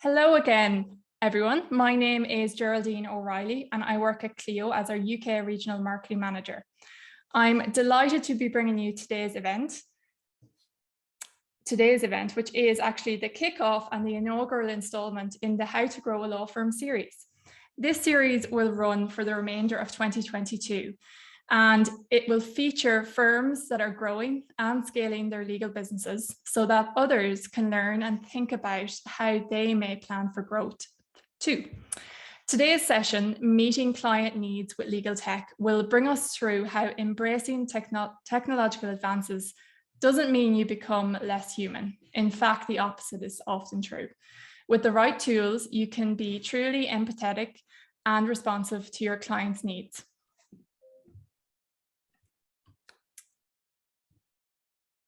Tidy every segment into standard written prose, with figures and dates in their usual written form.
Hello again, everyone. My name is Geraldine O'Reilly and I work at Cleo as our UK Regional Marketing Manager. I'm delighted to be bringing you today's event, which is actually the kickoff and the inaugural installment in the How to Grow a Law Firm series. This series will run for the remainder of 2022. And it will feature firms that are growing and scaling their legal businesses so that others can learn and think about how they may plan for growth too. Today's session, Meeting Client Needs with Legaltech, will bring us through how embracing technological advances doesn't mean you become less human. In fact, the opposite is often true. With the right tools, you can be truly empathetic and responsive to your clients' needs.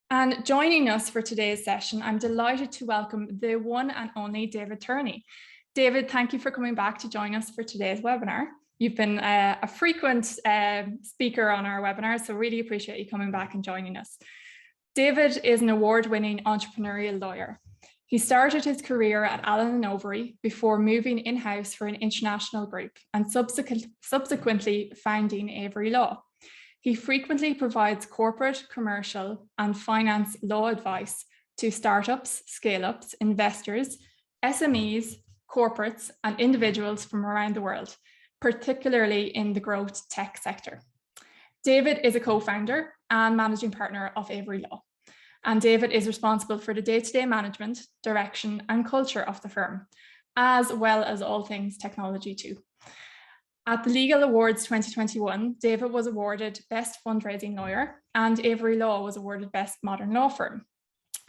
And joining us for today's session, I'm delighted to welcome the one and only David Turney. David, thank you for coming back to join us for today's webinar. You've been a frequent speaker on our webinar, so really appreciate you coming back and joining us. David is an award-winning entrepreneurial lawyer. He started his career at Allen & Overy before moving in-house for an international group and subsequently founding Avery Law. He frequently provides corporate, commercial, and finance law advice to startups, scale-ups, investors, SMEs, corporates, and individuals from around the world, particularly in the growth tech sector. David is a co-founder and managing partner of Avery Law, and David is responsible for the day-to-day management, direction, and culture of the firm, as well as all things technology too. At the Legal Awards 2021, David was awarded Best Fundraising Lawyer and Avery Law was awarded Best Modern Law Firm.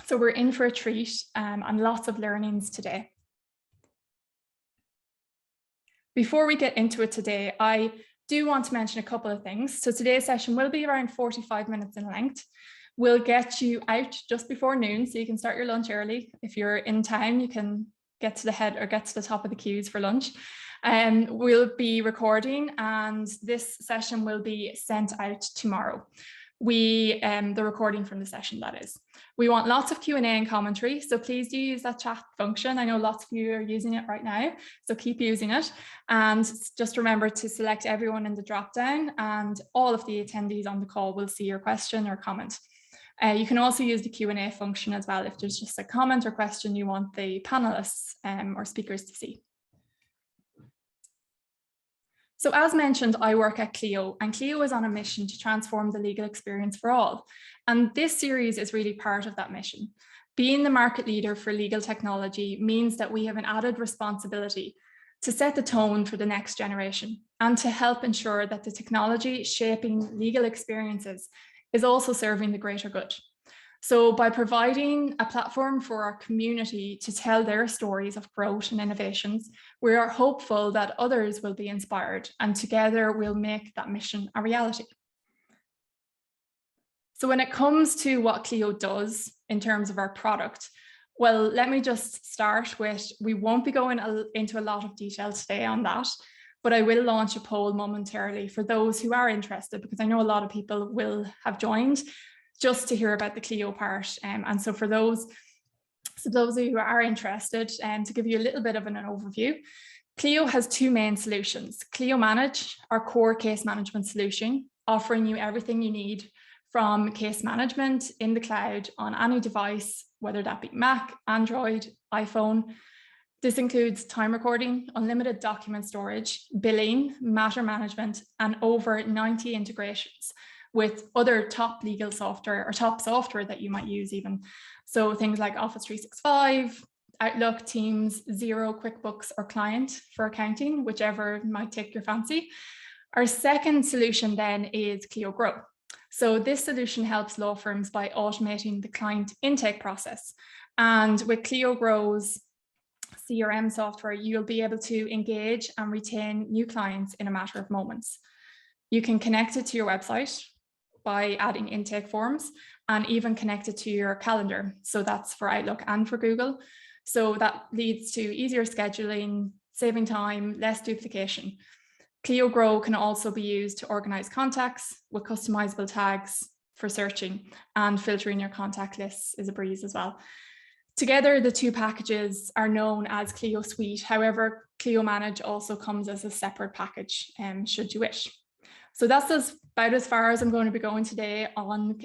So we're in for a treat and lots of learnings today. Before we get into it today, I do want to mention a couple of things. So today's session will be around 45 minutes in length. We'll get you out just before noon so you can start your lunch early. If you're in town, you can get to the head or get to the top of the queues for lunch. We'll be recording and this session will be sent out tomorrow. The recording from the session, that is. We want lots of Q&A and commentary, so please do use that chat function. I know lots of you are using it right now, so keep using it. And just remember to select everyone in the drop-down and all of the attendees on the call will see your question or comment. You can also use the Q&A function as well if there's just a comment or question you want the panelists or speakers to see. So as mentioned, I work at Clio, and Clio is on a mission to transform the legal experience for all. And this series is really part of that mission. Being the market leader for legal technology means that we have an added responsibility to set the tone for the next generation and to help ensure that the technology shaping legal experiences is also serving the greater good. So by providing a platform for our community to tell their stories of growth and innovations, we are hopeful that others will be inspired and together we'll make that mission a reality. So when it comes to what Clio does in terms of our product, well, let me just start with, we won't be going into a lot of detail today on that, but I will launch a poll momentarily for those who are interested, because I know a lot of people will have joined just to hear about the Clio part. And so for those of you who are interested, to give you a little bit of an overview, Clio has two main solutions. Clio Manage, our core case management solution, offering you everything you need from case management in the cloud on any device, whether that be Mac, Android, iPhone. This includes time recording, unlimited document storage, billing, matter management, and over 90 integrations with other top legal software or top software that you might use even. So things like Office 365, Outlook, Teams, Xero, QuickBooks, or Client for accounting, whichever might take your fancy. Our second solution then is Clio Grow. So this solution helps law firms by automating the client intake process. And with Clio Grow's CRM software, you'll be able to engage and retain new clients in a matter of moments. You can connect it to your website by adding intake forms and even connect it to your calendar. So that's for Outlook and for Google. So that leads to easier scheduling, saving time, less duplication. Clio Grow can also be used to organize contacts with customizable tags for searching, and filtering your contact lists is a breeze as well. Together, the two packages are known as Clio Suite. However, Clio Manage also comes as a separate package, should you wish. So that's about as far as I'm going to be going today on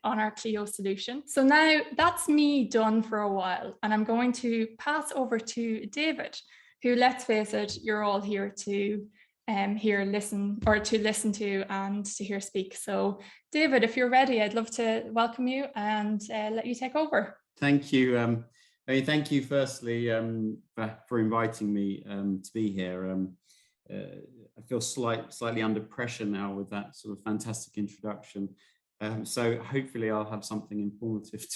our Clio solution. So now that's me done for a while, and I'm going to pass over to David, who, let's face it, you're all here to listen to and to hear speak. So David, if you're ready, I'd love to welcome you and let you take over. Thank you. Thank you firstly for inviting me to be here. I feel slightly under pressure now with that sort of fantastic introduction. So hopefully I'll have something informative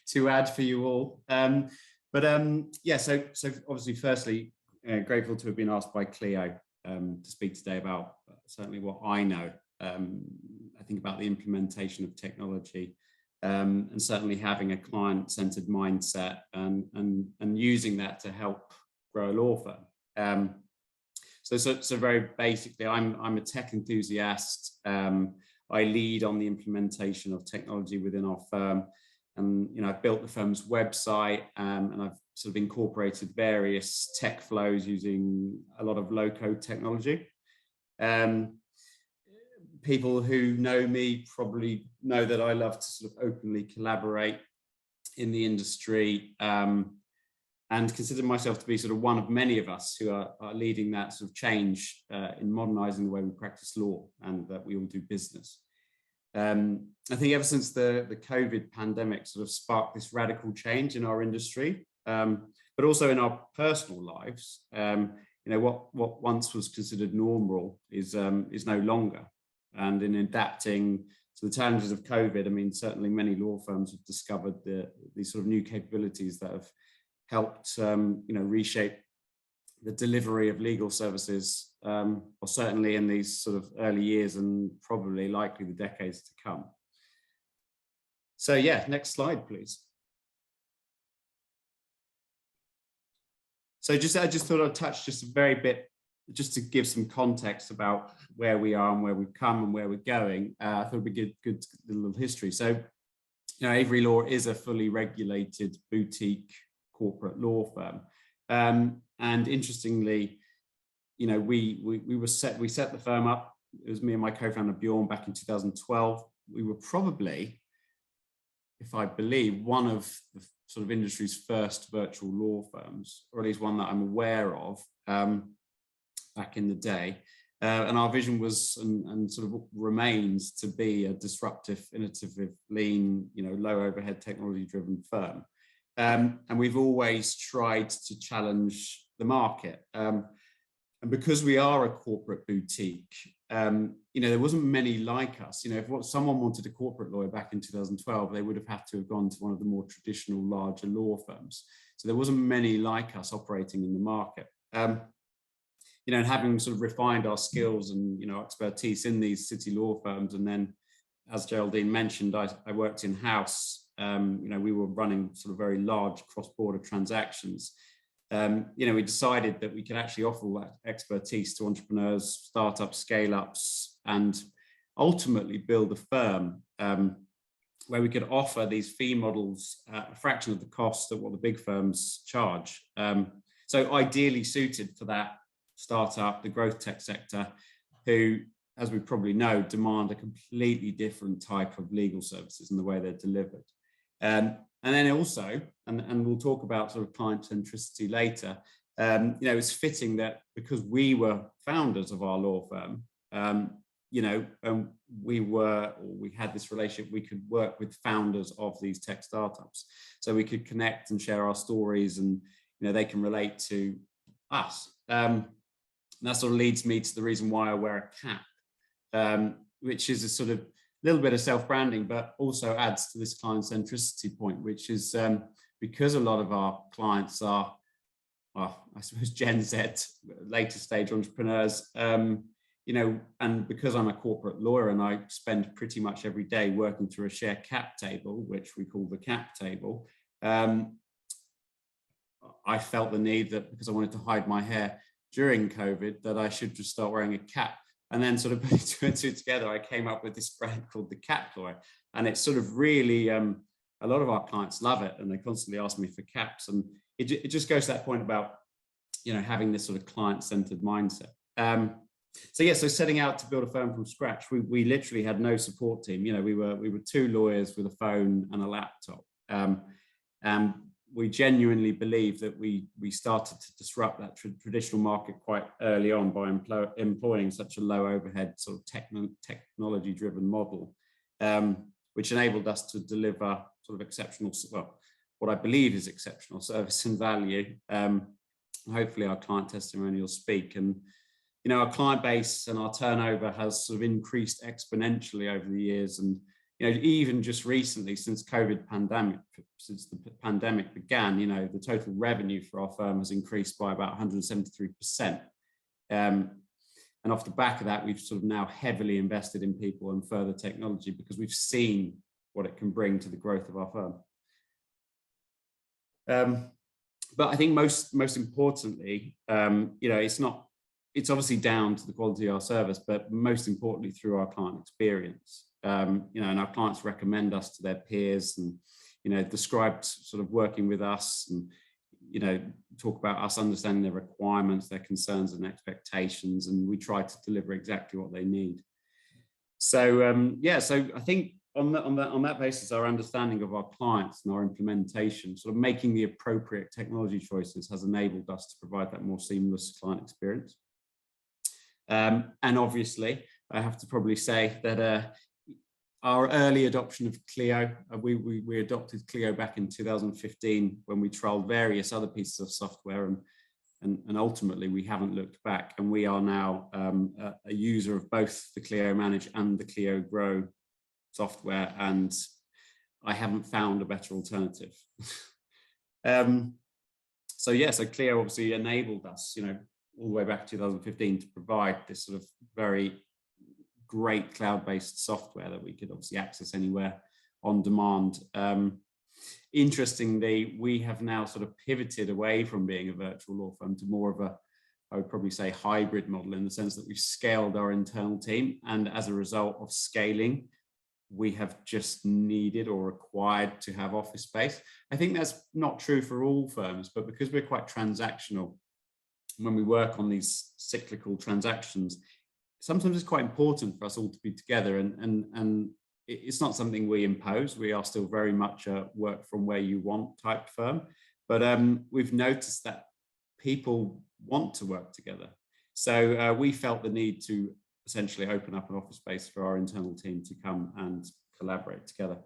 to add for you all. Yeah, so obviously firstly, grateful to have been asked by Cleo to speak today about certainly what I know. I think about the implementation of technology and certainly having a client-centered mindset and using that to help grow a law firm. So very basically, I'm a tech enthusiast. I lead on the implementation of technology within our firm, and I've built the firm's website, and I've sort of incorporated various tech flows using a lot of low-code technology. People who know me probably know that I love to sort of openly collaborate in the industry, and consider myself to be sort of one of many of us who are leading that sort of change in modernizing the way we practice law and that we all do business. I think ever since the COVID pandemic sort of sparked this radical change in our industry, but also in our personal lives. What once was considered normal is no longer. And in adapting to the challenges of COVID, I mean, certainly many law firms have discovered these sort of new capabilities that have helped reshape the delivery of legal services, or certainly in these sort of early years and probably likely the decades to come. So yeah, next slide, please. So I just thought I'd touch just a very bit, just to give some context about where we are and where we've come and where we're going. I thought it'd be good little history. So, Avery Law is a fully regulated boutique corporate law firm. And interestingly, we set the firm up. It was me and my co-founder Bjorn back in 2012. We were probably, if I believe, one of the sort of industry's first virtual law firms, or at least one that I'm aware of, back in the day. And our vision was and sort of remains to be a disruptive, innovative, lean, low overhead technology driven firm. And we've always tried to challenge the market. And because we are a corporate boutique, there wasn't many like us. If someone wanted a corporate lawyer back in 2012, they would have had to have gone to one of the more traditional larger law firms. So there wasn't many like us operating in the market. And having sort of refined our skills and, expertise in these city law firms. And then, as Geraldine mentioned, I worked in-house. We were running sort of very large cross-border transactions. We decided that we could actually offer that expertise to entrepreneurs, startups, scale-ups, and ultimately build a firm where we could offer these fee models at a fraction of the cost of what the big firms charge. So ideally suited for that startup, the growth tech sector, who, as we probably know, demand a completely different type of legal services and the way they're delivered. And then also, and we'll talk about sort of client centricity later, it's fitting that because we were founders of our law firm, we had this relationship, we could work with founders of these tech startups. So we could connect and share our stories, and they can relate to us. And that sort of leads me to the reason why I wear a cap, which is a sort of little bit of self-branding, but also adds to this client centricity point, which is because a lot of our clients are, well, I suppose Gen Z, later stage entrepreneurs, and because I'm a corporate lawyer and I spend pretty much every day working through a share cap table, which we call the cap table, I felt the need that, because I wanted to hide my hair during COVID, that I should just start wearing a cap. And then sort of putting two and two together, I came up with this brand called the Cap Lawyer. And it's sort of really a lot of our clients love it, and they constantly ask me for caps. And it just goes to that point about, you know, having this sort of client-centered mindset. So setting out to build a firm from scratch, we literally had no support team. You know, we were two lawyers with a phone and a laptop. We genuinely believe that we started to disrupt that traditional market quite early on by employing such a low overhead sort of technology driven model, which enabled us to deliver sort of exceptional, well, what I believe is exceptional service and value. Hopefully our client testimonials speak. And you know, our client base and our turnover has sort of increased exponentially over the years. And you know, even just recently, since the pandemic began, you know, the total revenue for our firm has increased by about 173%. And off the back of that, we've sort of now heavily invested in people and further technology because we've seen what it can bring to the growth of our firm. But I think most importantly, you know, it's obviously down to the quality of our service, but most importantly through our client experience. You know, and our clients recommend us to their peers, and you know, describe sort of working with us, and you know, talk about us understanding their requirements, their concerns and expectations, and we try to deliver exactly what they need. So so I think on that basis, our understanding of our clients and our implementation, sort of making the appropriate technology choices, has enabled us to provide that more seamless client experience. And obviously, I have to probably say that our early adoption of Clio, we adopted Clio back in 2015 when we trialed various other pieces of software, and ultimately we haven't looked back, and we are now a user of both the Clio Manage and the Clio Grow software, and I haven't found a better alternative. So Clio obviously enabled us, you know, all the way back to 2015 to provide this sort of very great cloud-based software that we could obviously access anywhere on demand. Interestingly, we have now sort of pivoted away from being a virtual law firm to more of a, I would probably say, hybrid model, in the sense that we've scaled our internal team, and as a result of scaling, we have just needed or required to have office space. I think that's not true for all firms, but because we're quite transactional, when we work on these cyclical transactions, sometimes it's quite important for us all to be together, and it's not something we impose. We are still very much a work from where you want type firm, but we've noticed that people want to work together. So we felt the need to essentially open up an office space for our internal team to come and collaborate together.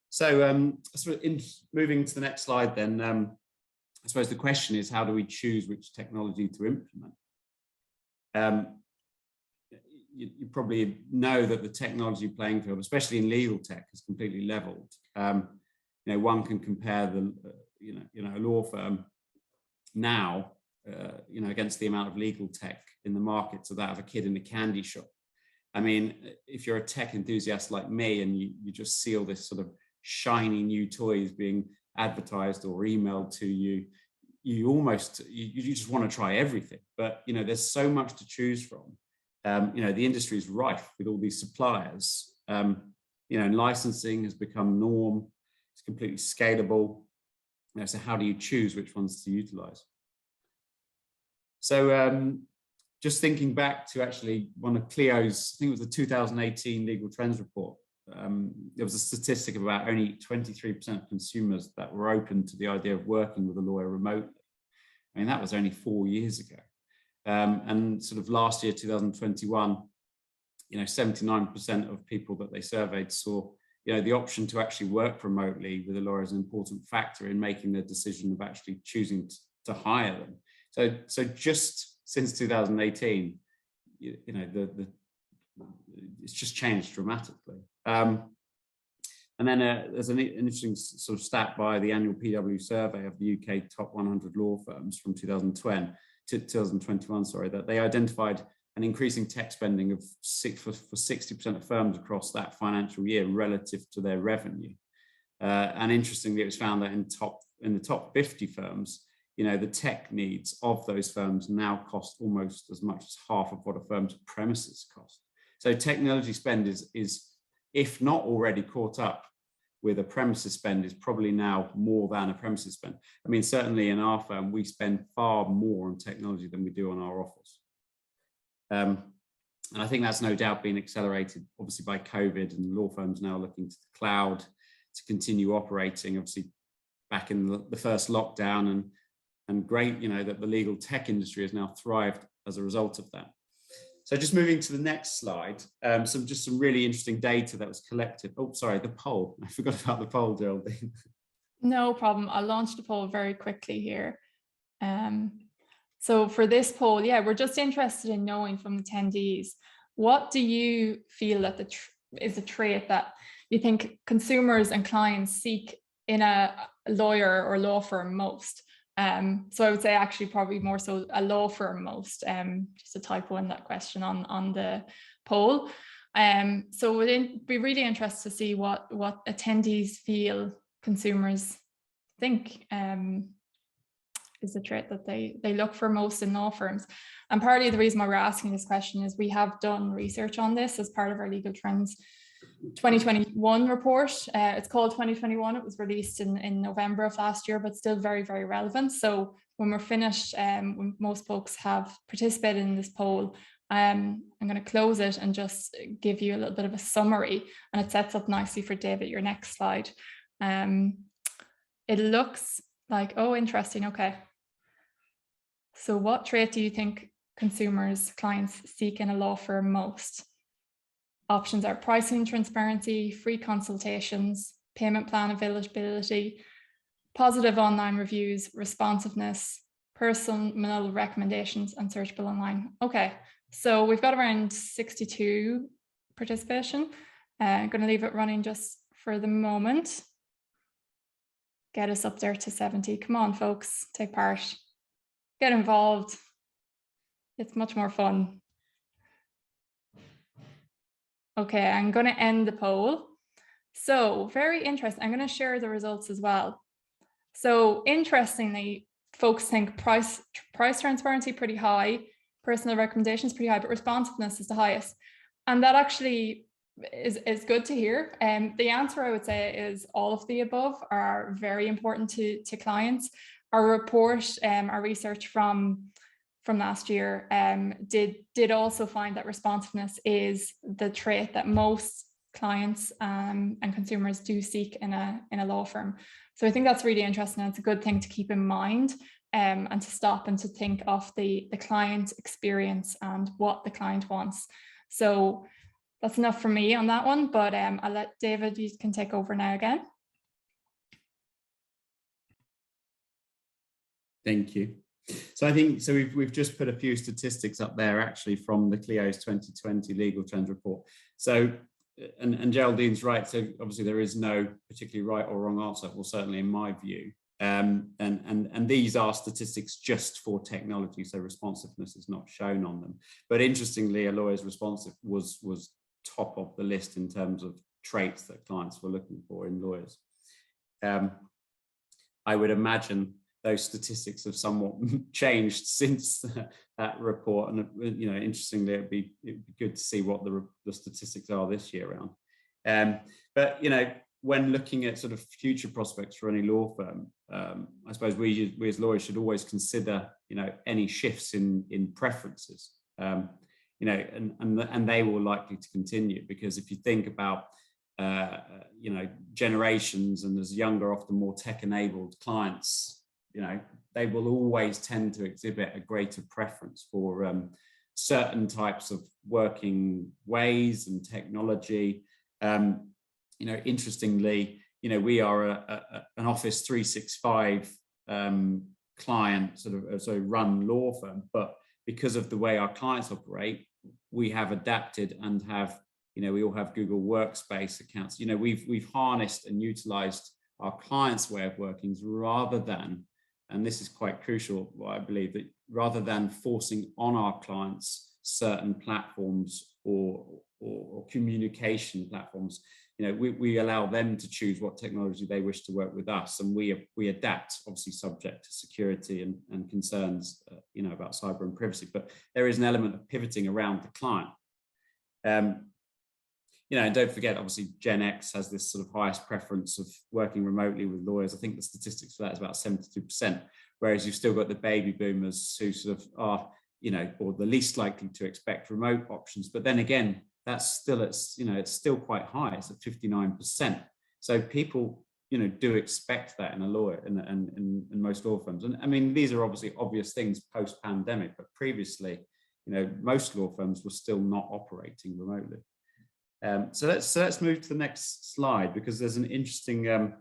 So in moving to the next slide then, I suppose the question is, how do we choose which technology to implement? You probably know that the technology playing field, especially in legal tech, is completely leveled. You know, one can compare the, a law firm now, you know, against the amount of legal tech in the market to that of a kid in a candy shop. I mean, if you're a tech enthusiast like me, and you just see all this sort of shiny new toys being advertised or emailed to you, you just want to try everything. But you know, there's so much to choose from. You know, the industry is rife with all these suppliers. You know, and licensing has become norm. It's completely scalable. You know, so how do you choose which ones to utilize? So just thinking back to actually one of Cleo's, I think it was the 2018 Legal Trends report. There was a statistic of about only 23% of consumers that were open to the idea of working with a lawyer remotely. I mean, that was only 4 years ago. And sort of last year, 2021, you know, 79% of people that they surveyed saw, you know, the option to actually work remotely with a lawyer as an important factor in making their decision of actually choosing to hire them. So just since 2018, you know, it's just changed dramatically. And then there's an interesting sort of stat by the annual PW survey of the UK top 100 law firms from 2021, sorry, that they identified an increasing tech spending of for 60% of firms across that financial year relative to their revenue. And interestingly, it was found that in the top 50 firms, you know, the tech needs of those firms now cost almost as much as half of what a firm's premises cost. So technology spend is if not already caught up with a premises spend is probably now more than a premises spend. I mean, certainly in our firm, we spend far more on technology than we do on our office. And I think that's no doubt been accelerated, obviously, by COVID, and law firms now looking to the cloud to continue operating, obviously, back in the first lockdown, and great, that the legal tech industry has now thrived as a result of that. So just moving to the next slide, some really interesting data that was collected. Oh, sorry, the poll. I forgot about the poll, Geraldine. No problem. I'll launch the poll very quickly here. So for this poll, yeah, we're just interested in knowing from attendees, what do you feel that is a trait that you think consumers and clients seek in a lawyer or law firm most? So I would say actually probably more so a law firm most, just a typo in that question on the poll. So we'd be really interested to see what attendees feel consumers think is the trait that they look for most in law firms. And partly the reason why we're asking this question is we have done research on this as part of our Legal Trends 2021 report. It's called 2021. It was released in November of last year, but still very, very relevant. So when we're finished, when most folks have participated in this poll, I'm going to close it and just give you a little bit of a summary, and it sets up nicely for David, your next slide. It looks like, oh, interesting. Okay. So what trait do you think consumers, clients seek in a law firm most? Options are pricing transparency, free consultations, payment plan availability, positive online reviews, responsiveness, personal recommendations, and searchable online. Okay, so we've got around 62 participation. I'm going to leave it running just for the moment. Get us up there to 70. Come on, folks, take part. Get involved. It's much more fun. Okay, I'm going to end the poll. So very interesting. I'm going to share the results as well. So interestingly, folks think price transparency pretty high, personal recommendations pretty high, but responsiveness is the highest. And that actually is good to hear. The answer, I would say, is all of the above are very important to clients. Our report, our research from last year did also find that responsiveness is the trait that most clients and consumers do seek in a law firm. So I think that's really interesting. It's a good thing to keep in mind, and to stop and to think of the client experience and what the client wants. So that's enough for me on that one, but I'll let David, you can take over now again. Thank you. So I think, so we've just put a few statistics up there actually from the Clio's 2020 Legal Trends report. So, and Geraldine's right, so obviously there is no particularly right or wrong answer, well, certainly in my view. And these are statistics just for technology, so responsiveness is not shown on them. But interestingly, a lawyer's responsive was top of the list in terms of traits that clients were looking for in lawyers. I would imagine those statistics have somewhat changed since that report, and interestingly, it'd be good to see what the statistics are this year around. But when looking at sort of future prospects for any law firm, I suppose we as lawyers should always consider any shifts in preferences, and they will likely to continue, because if you think about generations, and as younger, often more tech-enabled clients, they will always tend to exhibit a greater preference for certain types of working ways and technology. Interestingly, we are an Office 365 client, run law firm, but because of the way our clients operate, we have adapted and have, we all have Google Workspace accounts. We've harnessed and utilized our clients' way of workings rather than, and this is quite crucial, I believe, that rather than forcing on our clients certain platforms or communication platforms, we allow them to choose what technology they wish to work with us, and we adapt, obviously subject to security and concerns, about cyber and privacy. But there is an element of pivoting around the client. and don't forget, obviously, Gen X has this sort of highest preference of working remotely with lawyers. I think the statistics for that is about 72%, whereas you've still got the baby boomers who sort of are, or the least likely to expect remote options. But then again, that's still, it's still quite high. It's at 59%. So people, do expect that in a lawyer and in most law firms. And I mean, these are obviously obvious things post-pandemic, but previously, most law firms were still not operating remotely. So let's move to the next slide, because there's an interesting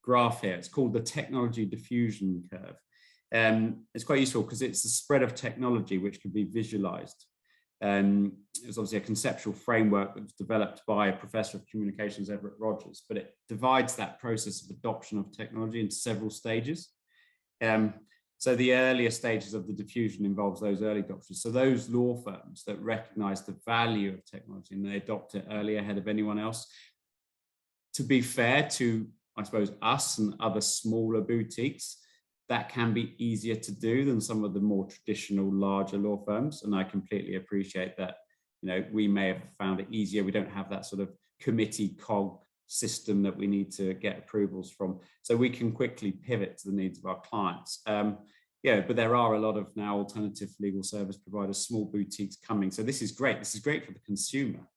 graph here. It's called the technology diffusion curve. It's quite useful because it's the spread of technology which can be visualized. It's obviously a conceptual framework that was developed by a professor of communications, Everett Rogers, but it divides that process of adoption of technology into several stages. So the earlier stages of the diffusion involves those early adopters. So those law firms that recognize the value of technology and they adopt it early ahead of anyone else. To be fair to, I suppose, us and other smaller boutiques, that can be easier to do than some of the more traditional larger law firms. And I completely appreciate that, we may have found it easier. We don't have that sort of committee cog system that we need to get approvals from. So we can quickly pivot to the needs of our clients. But there are a lot of now alternative legal service providers, small boutiques coming. So this is great. This is great for the consumer.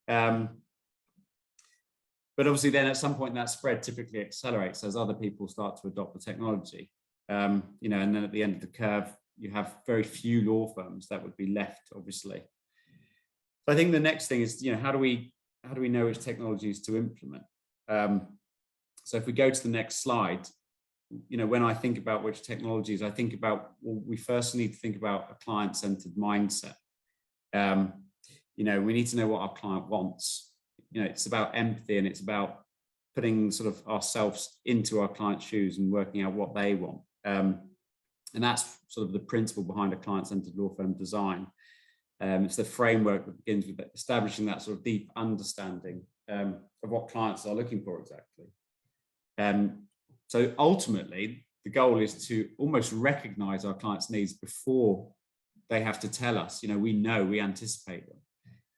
But obviously then at some point that spread typically accelerates as other people start to adopt the technology. And then at the end of the curve, you have very few law firms that would be left, obviously. So I think the next thing is, how do we know which technologies to implement? So if we go to the next slide, when I think about which technologies, I think about, well, we first need to think about a client-centered mindset. We need to know what our client wants. It's about empathy, and it's about putting sort of ourselves into our client's shoes and working out what they want. And that's sort of the principle behind a client-centered law firm design. It's the framework that begins with establishing that sort of deep understanding of what clients are looking for exactly. So ultimately, the goal is to almost recognize our clients' needs before they have to tell us. We anticipate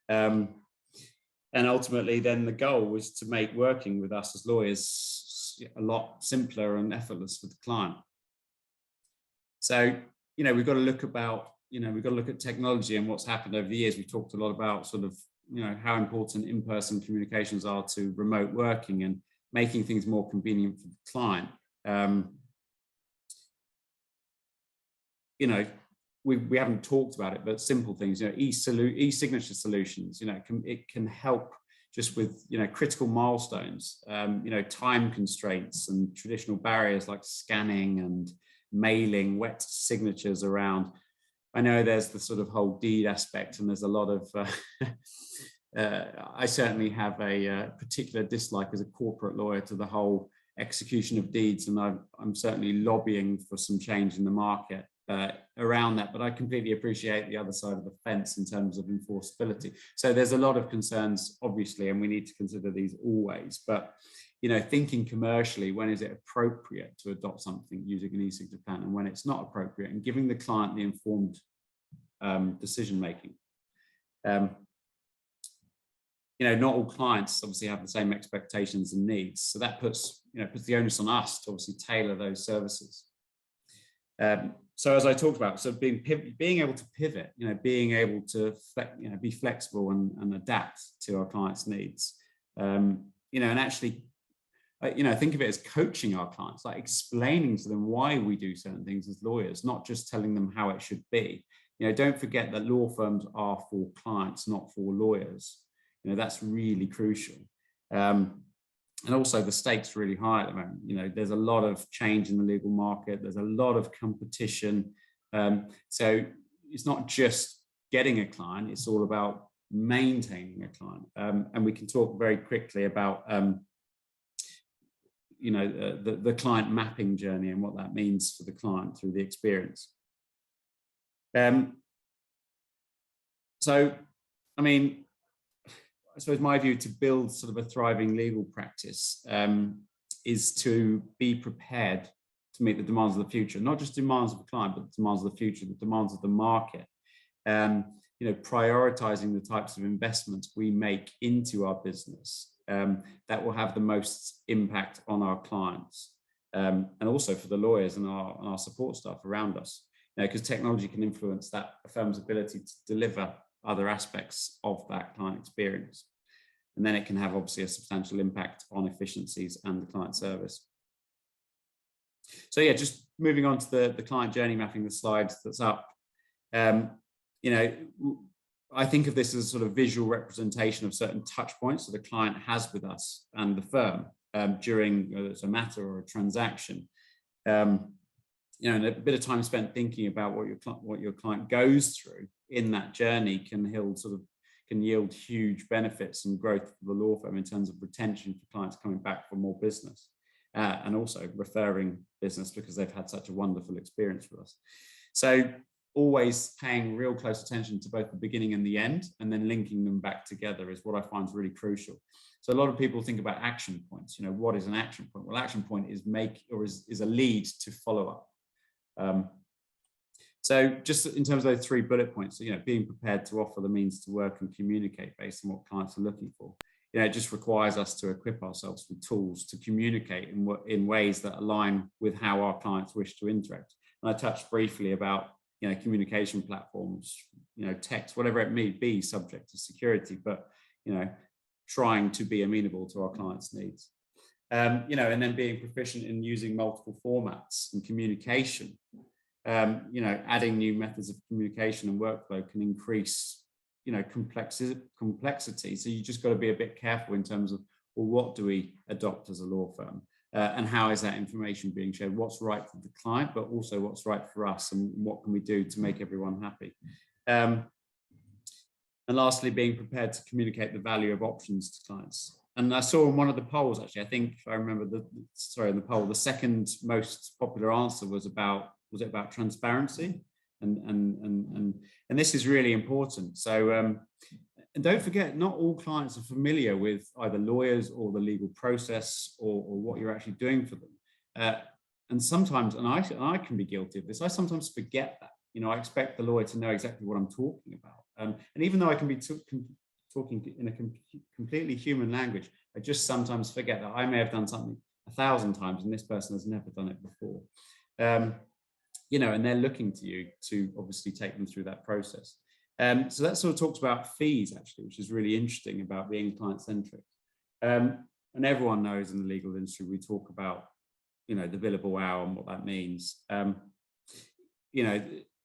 them. And ultimately, then the goal was to make working with us as lawyers a lot simpler and effortless for the client. So, we've got to look at technology and what's happened over the years. We've talked a lot about sort of, how important in-person communications are to remote working and making things more convenient for the client. We haven't talked about it, but simple things, e-signature solutions, it can help just with, critical milestones, time constraints and traditional barriers like scanning and mailing wet signatures around. I know there's the sort of whole deed aspect, and there's a lot of, I certainly have a particular dislike as a corporate lawyer to the whole execution of deeds, and I'm certainly lobbying for some change in the market around that, but I completely appreciate the other side of the fence in terms of enforceability. So there's a lot of concerns, obviously, and we need to consider these always, but thinking commercially, when is it appropriate to adopt something using an e-signature plan and when it's not appropriate, and giving the client the informed decision making. Not all clients obviously have the same expectations and needs, so that puts the onus on us to obviously tailor those services. So as I talked about, so being able to pivot, being able to be flexible and adapt to our clients' needs, and actually, think of it as coaching our clients, like explaining to them why we do certain things as lawyers, not just telling them how it should be. Don't forget that law firms are for clients, not for lawyers. That's really crucial. And also the stakes are really high at the moment. There's a lot of change in the legal market. There's a lot of competition. So it's not just getting a client, it's all about maintaining a client. And we can talk very quickly about, the client mapping journey and what that means for the client through the experience. So, I suppose my view to build sort of a thriving legal practice is to be prepared to meet the demands of the future, not just demands of the client, but the demands of the future, the demands of the market. prioritizing the types of investments we make into our business that will have the most impact on our clients, and also for the lawyers and our support staff around us, because technology can influence that firm's ability to deliver other aspects of that client experience. And then it can have obviously a substantial impact on efficiencies and the client service. So yeah, just moving on to the client journey mapping, the slides that's up. I think of this as a sort of visual representation of certain touch points that the client has with us and the firm during, whether it's a matter or a transaction. And a bit of time spent thinking about what your client goes through in that journey can yield huge benefits and growth for the law firm in terms of retention for clients coming back for more business, and also referring business because they've had such a wonderful experience with us. So always paying real close attention to both the beginning and the end, and then linking them back together is what I find is really crucial. So a lot of people think about action points. What is an action point? Well, action point is is a lead to follow up. So just in terms of those 3 bullet points, being prepared to offer the means to work and communicate based on what clients are looking for. It just requires us to equip ourselves with tools to communicate in ways that align with how our clients wish to interact. And I touched briefly about communication platforms, text, whatever it may be, subject to security, but trying to be amenable to our clients' needs. And then being proficient in using multiple formats and communication. Adding new methods of communication and workflow can increase, complexity. So you just got to be a bit careful in terms of, well, what do we adopt as a law firm? And how is that information being shared? What's right for the client, but also what's right for us, and what can we do to make everyone happy? And lastly, being prepared to communicate the value of options to clients. And I saw in one of the polls, actually, I think if I remember in the poll, the second most popular answer was about transparency, and this is really important. So and don't forget, not all clients are familiar with either lawyers or the legal process or what you're actually doing for them. And sometimes, and I can be guilty of this, I sometimes forget that. I expect the lawyer to know exactly what I'm talking about. And even though I can be talking in a completely human language, I just sometimes forget that I may have done something 1,000 times and this person has never done it before. And they're looking to you to obviously take them through that process. So that sort of talks about fees, actually, which is really interesting about being client-centric. And everyone knows in the legal industry, we talk about, the billable hour and what that means.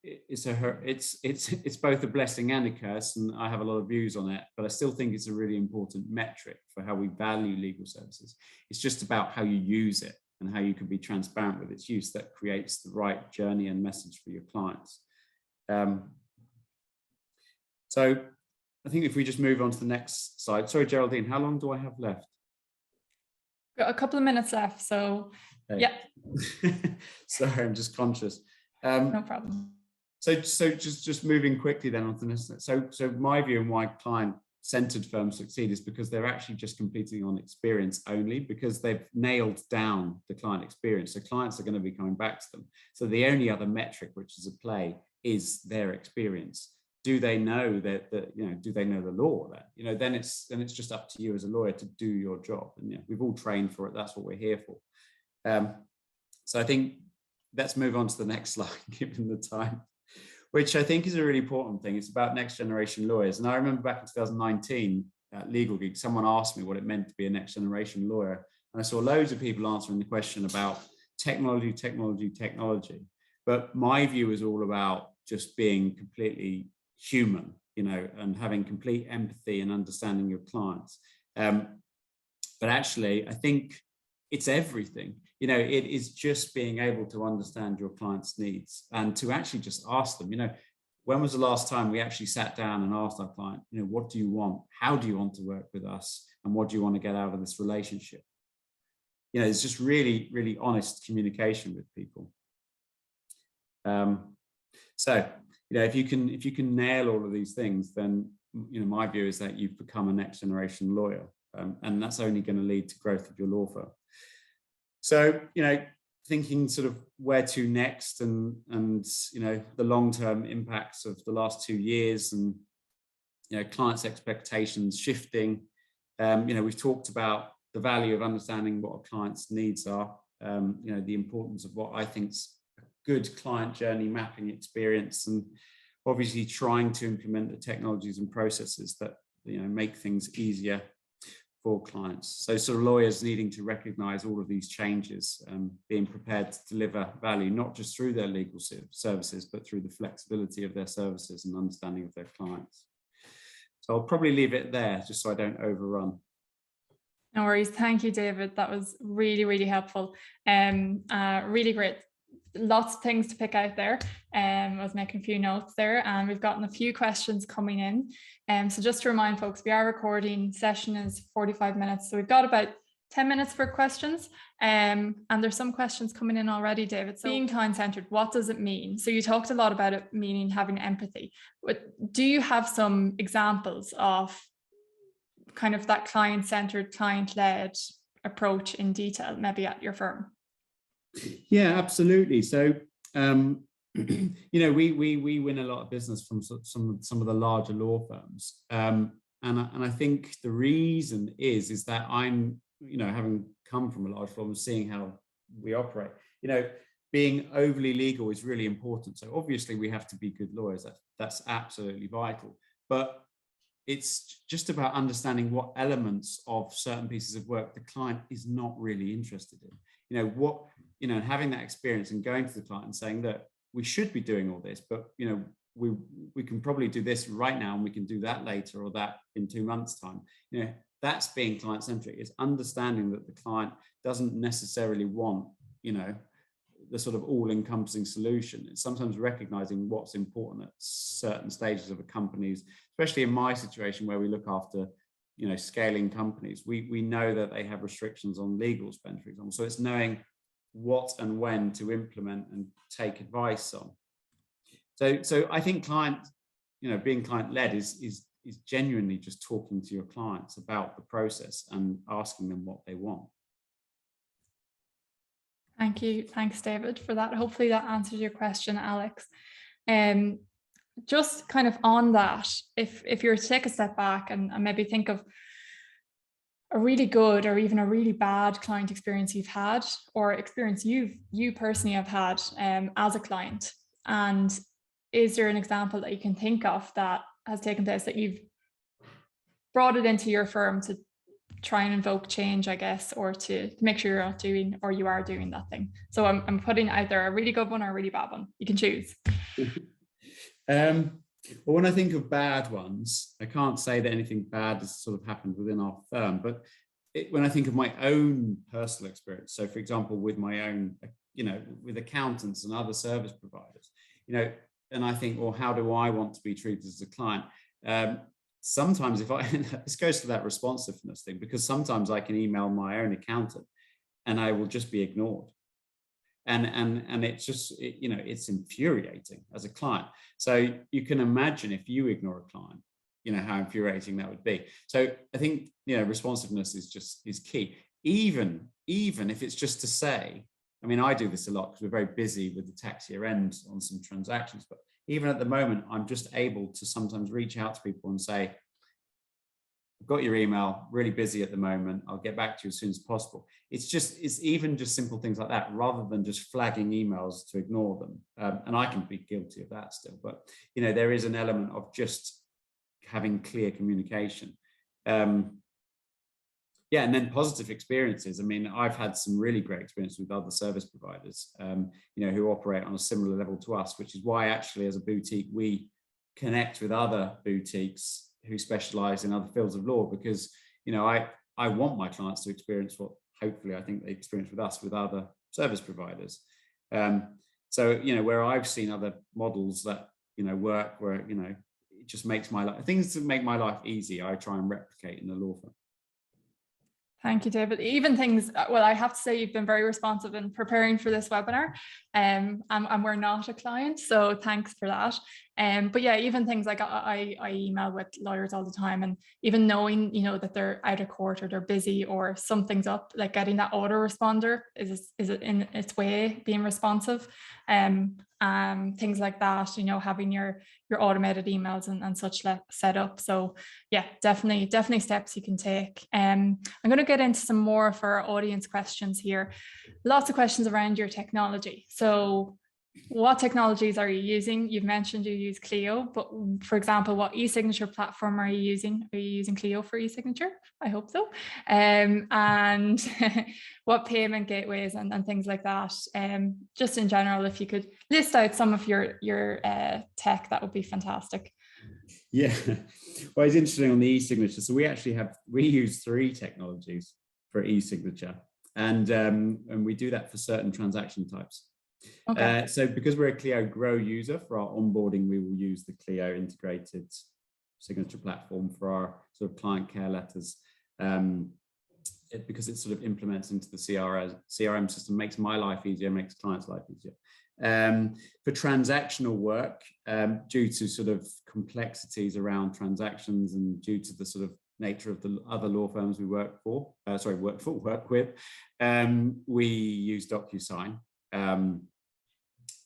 It's both a blessing and a curse, and I have a lot of views on it, but I still think it's a really important metric for how we value legal services. It's just about how you use it and how you can be transparent with its use that creates the right journey and message for your clients. So I think if we just move on to the next slide. Sorry, Geraldine, how long do I have left? Got a couple of minutes left, so okay. Yeah. Sorry, I'm just conscious. No problem. So just moving quickly then on to this. So my view on why client-centered firms succeed is because they're actually just competing on experience only, because they've nailed down the client experience. So clients are going to be coming back to them. So the only other metric which is at play is their experience. Do they know do they know the law there? Then it's just up to you as a lawyer to do your job. And we've all trained for it. That's what we're here for. So I think let's move on to the next slide, given the time, which I think is a really important thing. It's about next generation lawyers. And I remember back in 2019 at Legal Geek, someone asked me what it meant to be a next generation lawyer. And I saw loads of people answering the question about technology. But my view is all about just being completely human, and having complete empathy and understanding your clients. But actually, I think it's everything. It is just being able to understand your client's needs and to actually just ask them, when was the last time we actually sat down and asked our client, what do you want? How do you want to work with us? And what do you want to get out of this relationship? It's just really, really honest communication with people. So, if you can nail all of these things, then, my view is that you've become a next generation lawyer, and that's only going to lead to growth of your law firm. So, thinking sort of where to next, and you know, the long-term impacts of the last 2 years, and you know, clients' expectations shifting. You know, we've talked about the value of understanding what our clients' needs are. You know, the importance of what I think's a good client journey mapping experience, and obviously trying to implement the technologies and processes that, you know, make things easier for clients. So sort of lawyers needing to recognize all of these changes, being prepared to deliver value, not just through their legal services, but through the flexibility of their services and understanding of their clients. So I'll probably leave it there just so I don't overrun. No worries. Thank you, David. That was really, really helpful. Really great. Lots of things to pick out there. I was making a few notes there, and we've gotten a few questions coming in. So just to remind folks, we are recording, session is 45 minutes. So we've got about 10 minutes for questions. And there's some questions coming in already, David. So being client-centered, what does it mean? So you talked a lot about it meaning having empathy. But do you have some examples of kind of that client-centered, client-led approach in detail, maybe at your firm? Yeah, absolutely. So, you know, we win a lot of business from some of the larger law firms, and I think the reason is that I'm, you know, having come from a large firm, seeing how we operate. You know, being overly legal is really important. So obviously we have to be good lawyers. That's absolutely vital. But it's just about understanding what elements of certain pieces of work the client is not really interested in. You know, what, you know, having that experience and going to the client and saying that we should be doing all this, but, you know, we can probably do this right now and we can do that later, or that in 2 months' time. You know, that's being client-centric, is understanding that the client doesn't necessarily want, you know, the sort of all-encompassing solution. It's sometimes recognizing what's important at certain stages of a company's, especially in my situation where we look after, you know, scaling companies. We know that they have restrictions on legal spend, for example. So it's knowing what and when to implement and take advice on. So I think you know, being client-led is genuinely just talking to your clients about the process and asking them what they want. Thank you. Thanks, David, for that. Hopefully that answers your question, Alex. Just kind of on that, if you were to take a step back and maybe think of a really good or even a really bad client experience you've had, or experience you personally have had as a client, and is there an example that you can think of that has taken place that you've brought it into your firm to try and invoke change, I guess, or to make sure you're not doing, or you are doing that thing? So I'm putting either a really good one or a really bad one. You can choose. Well, when I think of bad ones, I can't say that anything bad has sort of happened within our firm, but when I think of my own personal experience, so for example, with my own, you know, with accountants and other service providers, you know, and I think, well, how do I want to be treated as a client? Sometimes this goes to that responsiveness thing, because sometimes I can email my own accountant and I will just be ignored. And it's just, you know, it's infuriating as a client. So you can imagine if you ignore a client, you know, how infuriating that would be. So I think, you know, responsiveness is key. Even if it's just to say, I mean, I do this a lot because we're very busy with the tax year end on some transactions, but even at the moment, I'm just able to sometimes reach out to people and say, I've got your email, really busy at the moment, I'll get back to you as soon as possible. It's even just simple things like that, rather than just flagging emails to ignore them. And I can be guilty of that still, but, you know, there is an element of just having clear communication. Yeah, and then positive experiences. I mean, I've had some really great experiences with other service providers, you know, who operate on a similar level to us, which is why actually as a boutique, we connect with other boutiques who specialize in other fields of law, because, you know, I want my clients to experience what hopefully I think they experience with us, with other service providers. So, you know, where I've seen other models that, you know, work, where, you know, it just makes my life, things that make my life easy, I try and replicate in the law firm. Thank you, David. Even things, well, I have to say you've been very responsive in preparing for this webinar, and we're not a client, so thanks for that. But yeah, even things like I email with lawyers all the time, and even knowing, you know, that they're out of court or they're busy or something's up, like getting that autoresponder is in its way being responsive, things like that, you know, having your automated emails and such set up. So yeah, definitely steps you can take. I'm going to get into some more of our audience questions here. Lots of questions around your technology. So what technologies are you using? You've mentioned you use Clio, but for example, what e-signature platform are you using? Are you using Clio for e-signature? I hope so. And what payment gateways and things like that. Just in general, if you could list out some of your tech, that would be fantastic. Yeah, well, it's interesting on the e-signature. So we use 3 technologies for e-signature, and we do that for certain transaction types. Okay. So because we're a Clio Grow user, for our onboarding, we will use the Clio integrated signature platform for our sort of client care letters, because it sort of implements into the CRM system, makes my life easier, makes clients' life easier. For transactional work, due to sort of complexities around transactions and due to the sort of nature of the other law firms we work with, we use DocuSign.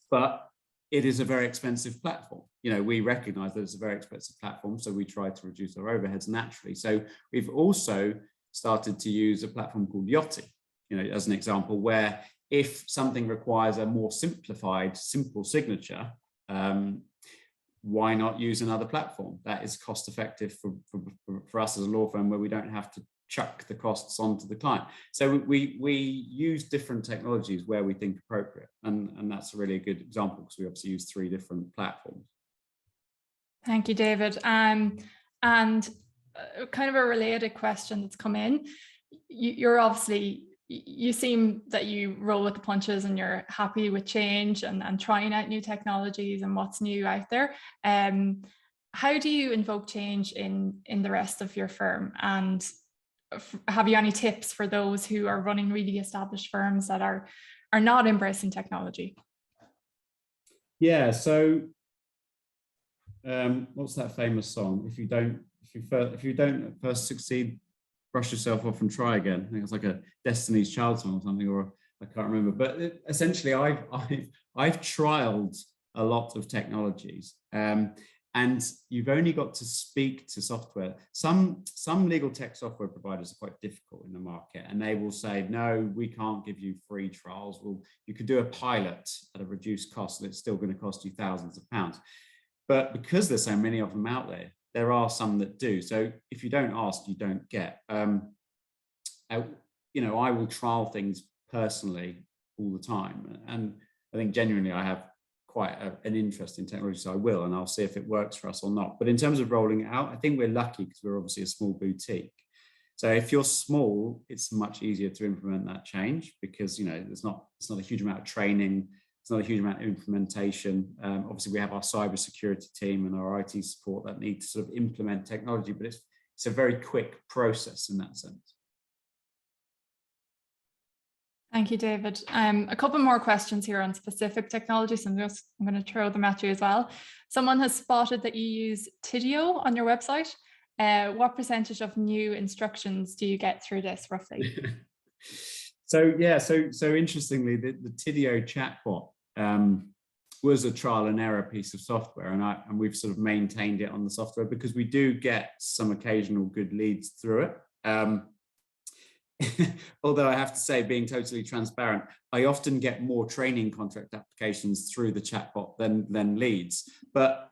But it is a very expensive platform. You know, we recognize that it's a very expensive platform, so we try to reduce our overheads naturally. So we've also started to use a platform called Yachty, you know, as an example, where if something requires a more simple signature, why not use another platform that is cost effective for us as a law firm, where we don't have to chuck the costs onto the client. So we use different technologies where we think appropriate, and that's really a good example, because we obviously use 3 different platforms. Thank you, David. And kind of a related question that's come in. You seem that you roll with the punches and you're happy with change and trying out new technologies and what's new out there. How do you invoke change in the rest of your firm? And have you any tips for those who are running really established firms that are not embracing technology? Yeah, so what's that famous song? If you don't first succeed, brush yourself off and try again. I think it's like a Destiny's Child song or something, or I can't remember. But essentially, I've trialed a lot of technologies. And you've only got to speak to software. Some legal tech software providers are quite difficult in the market, and they will say, no, we can't give you free trials. Well, you could do a pilot at a reduced cost, and it's still going to cost you thousands of pounds. But because there's so many of them out there are some that do. So if you don't ask, you don't get. I will trial things personally all the time, and I think genuinely I have quite an interest in technology, so I will, and I'll see if it works for us or not. But in terms of rolling it out, I think we're lucky because we're obviously a small boutique. So if you're small, it's much easier to implement that change, because, you know, it's not a huge amount of training, it's not a huge amount of implementation. Obviously, we have our cybersecurity team and our IT support that need to sort of implement technology, but it's a very quick process in that sense. Thank you, David. A couple more questions here on specific technologies. I'm going to throw them at you as well. Someone has spotted that you use Tidio on your website. What percentage of new instructions do you get through this, roughly? So interestingly, the Tidio chatbot was a trial and error piece of software, and we've sort of maintained it on the software because we do get some occasional good leads through it. Although I have to say, being totally transparent, I often get more training contract applications through the chatbot than leads. But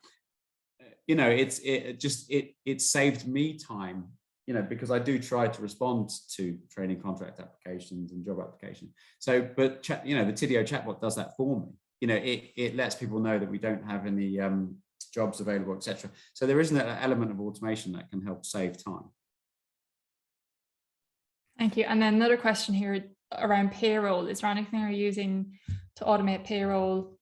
you know, it saved me time, you know, because I do try to respond to training contract applications and job applications. So, but the Tidio chatbot does that for me. You know, it lets people know that we don't have any jobs available, etc. So there is an element of automation that can help save time. Thank you. And then another question here around payroll. Is there anything you're using to automate payroll?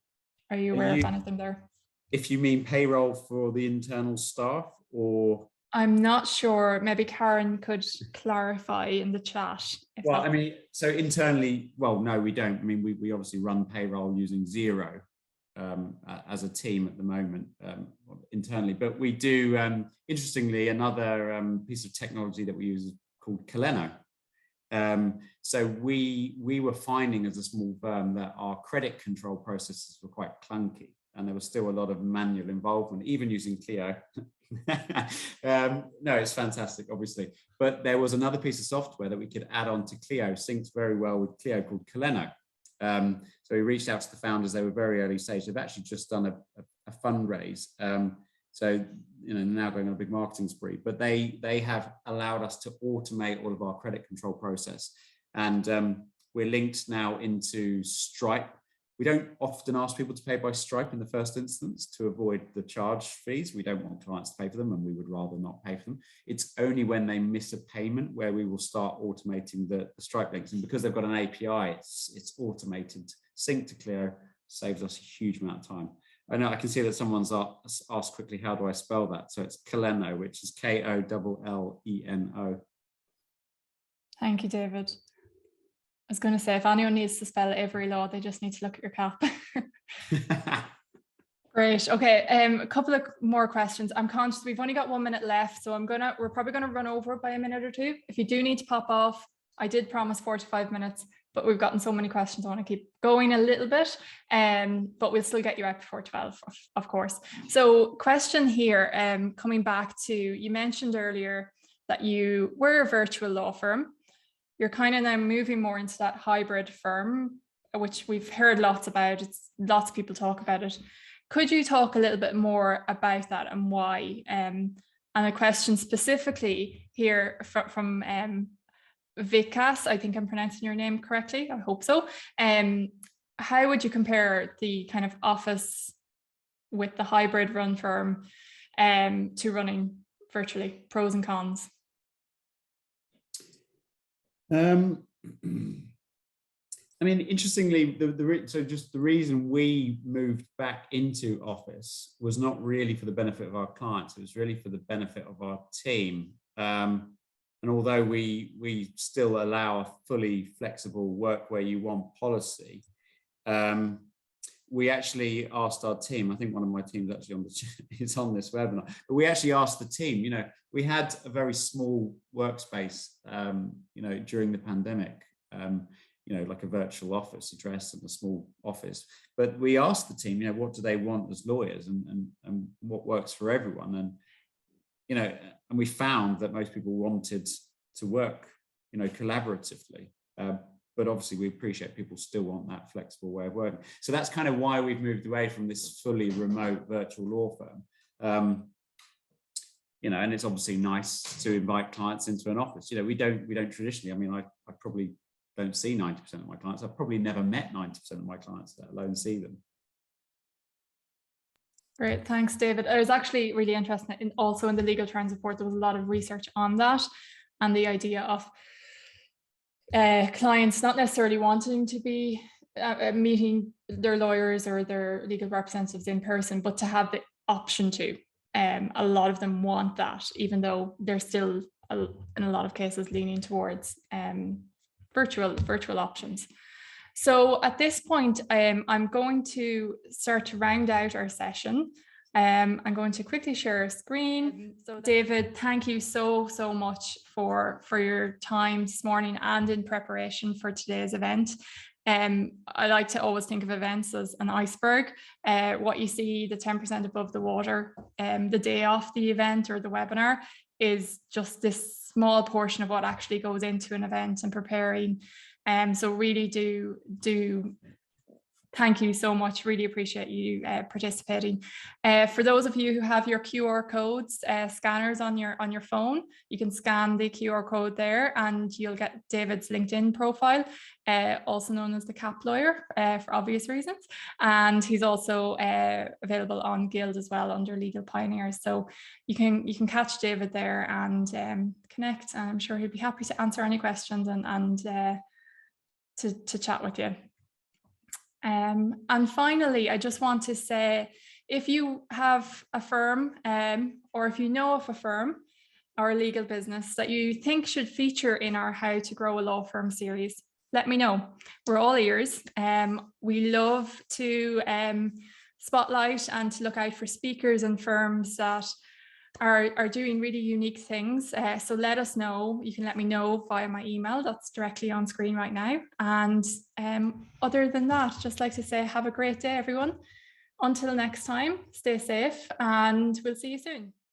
Are you aware of anything there? If you mean payroll for the internal staff, or I'm not sure. Maybe Karen could clarify in the chat. Well, I mean, so internally, well, no, we don't. I mean, we obviously run payroll using Xero as a team at the moment internally, but we do, interestingly, another piece of technology that we use is called Cleo. So we were finding as a small firm that our credit control processes were quite clunky, and there was still a lot of manual involvement, even using Clio. No, it's fantastic, obviously. But there was another piece of software that we could add on to Clio, syncs very well with Clio, called Cleo. So we reached out to the founders. They were very early stage. They've actually just done a fundraise. So, you know, now going on a big marketing spree, but they have allowed us to automate all of our credit control process. And we're linked now into Stripe. We don't often ask people to pay by Stripe in the first instance to avoid the charge fees. We don't want clients to pay for them, and we would rather not pay for them. It's only when they miss a payment where we will start automating the Stripe links. And because they've got an API, it's automated, synced to Cleo, saves us a huge amount of time. I know I can see that someone's asked quickly, how do I spell that? So it's Cleo, which is Kolleno. Thank you, David. I was going to say, if anyone needs to spell Avery Law, they just need to look at your cap. Great. Okay. A couple of more questions. I'm conscious we've only got 1 minute left, so we're probably going to run over by a minute or two. If you do need to pop off, I did promise 45 minutes, but we've gotten so many questions. I want to keep going a little bit, but we'll still get you out before 12, of course. So question here, coming back to, you mentioned earlier that you were a virtual law firm. You're kind of now moving more into that hybrid firm, which we've heard lots about. Lots of people talk about it. Could you talk a little bit more about that and why? And a question specifically here from Vikas, I think I'm pronouncing your name correctly, I hope so. How would you compare the kind of office with the hybrid run firm to running virtually, pros and cons? I mean, interestingly, so just the reason we moved back into office was not really for the benefit of our clients. It was really for the benefit of our team. And although we still allow a fully flexible work where you want policy, we actually asked our team, I think one of my teams actually is on this webinar, but we actually asked the team, you know, we had a very small workspace, you know, during the pandemic, you know, like a virtual office address and a small office. But we asked the team, you know, what do they want as lawyers and what works for everyone? And, you know, and we found that most people wanted to work, you know, collaboratively. But obviously we appreciate people still want that flexible way of working. So that's kind of why we've moved away from this fully remote virtual law firm. You know, and it's obviously nice to invite clients into an office. You know, we don't traditionally, I mean, I probably don't see 90% of my clients. I've probably never met 90% of my clients, let alone see them. Great, thanks, David. I was actually really interested also in the legal trends report. There was a lot of research on that and the idea of clients not necessarily wanting to be meeting their lawyers or their legal representatives in person, but to have the option to. A lot of them want that, even though they're still, in a lot of cases, leaning towards virtual options. So at this point, I'm going to start to round out our session. I'm going to quickly share a screen. So David, thank you so much for your time this morning and in preparation for today's event. I like to always think of events as an iceberg. What you see, the 10% above the water, the day of the event or the webinar, is just this small portion of what actually goes into an event and preparing. So really do thank you so much. Really appreciate you participating. For those of you who have your QR codes, scanners on your phone, you can scan the QR code there and you'll get David's LinkedIn profile, also known as the Cap Lawyer for obvious reasons. And he's also available on Guild as well under Legal Pioneers. So you can catch David there and connect. And I'm sure he'd be happy to answer any questions and to chat with you. And finally, I just want to say, if you have a firm or if you know of a firm or legal business that you think should feature in our How to Grow a Law Firm series, let me know. We're all ears. We love to spotlight and to look out for speakers and firms that are doing really unique things. So let us know. You can let me know via my email that's directly on screen right now. And other than that, just like to say, have a great day, everyone. Until next time, stay safe and we'll see you soon.